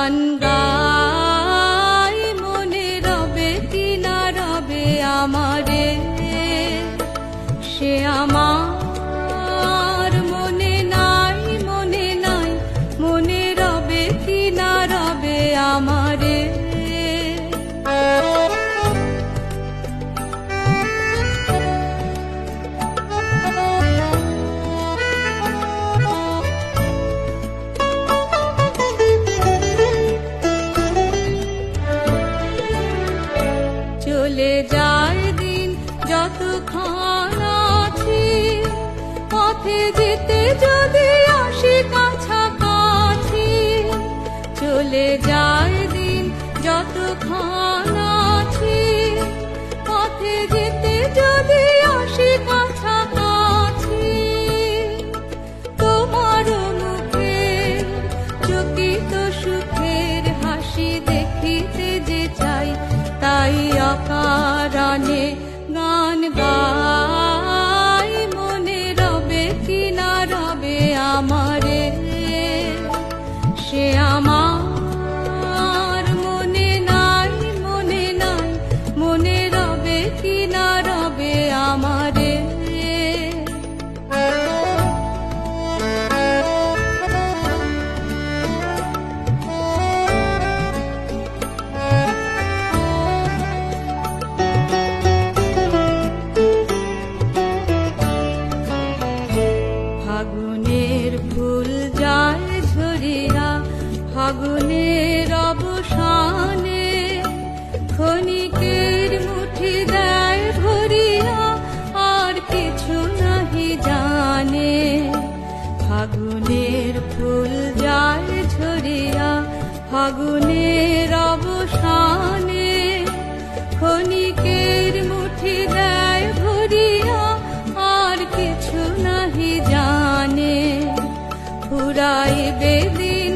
গান গাই মনে রবে কি না রবে আমারে, সে আমার মনে নাই মনে নাই, মনে রবে কি না রবে আমারে। চলে যায় দিন যতক্ষণ আছি, পথে যেতে যদি আসি কাছাকাছি। চলে যায় দিন যতক্ষণ আছি, পথে যেতে যদি আসি কাছাকাছি। তোমার মুখে চকিত সুখের হাসি দেখিতে যে চাই, তাই অকারণে গান গাই মনে রবে কি না রবে আমারে, সে আমার মনে নাই মনে নাই, মনে রবে কি না রবে আমারে। ফাগুনের ফুল যায় ঝরিয়া ফাগুনের অবসানে, ক্ষণিকের মুঠি দেয় ভরিয়া আর কিছু নাহি জানে। ফাগুনের ফুল যায় ঝরিয়া ফাগুনের অবসানে, ক্ষণিকের মুঠি দেয় ভরিয়া আর কিছু নাহি জানে। ফুরাইবে দিন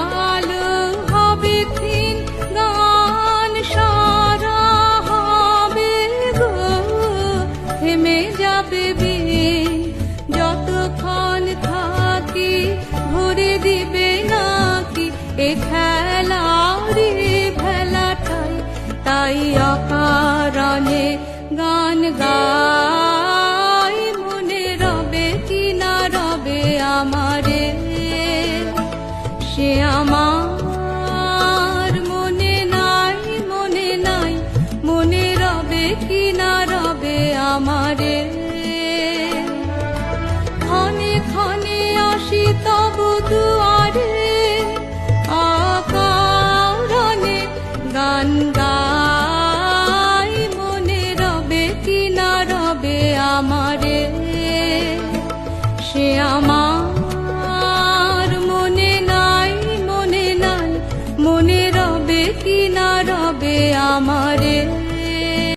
আলো হবে ক্ষীণ, গান সারা হবে গো, থেমে যাবে বিন যতক্ষণ থাকি, ভরে দিবে নাকি এ খেলারি ভেলাটাই। তাই অকারণে গান গাই মনে রবে কি না রবে আমারে, সে আমার মনে নাই মনে নাই, মনে রবে কি না রবে আমারে। ক্ষণে ক্ষণে আসি তবু দুয়ারে, অকারণে গান গাই মনে রবে কি না রবে আমারে, সে আমার মনে নাই মনে নাই, মনে রবে কি না রবে আমারে।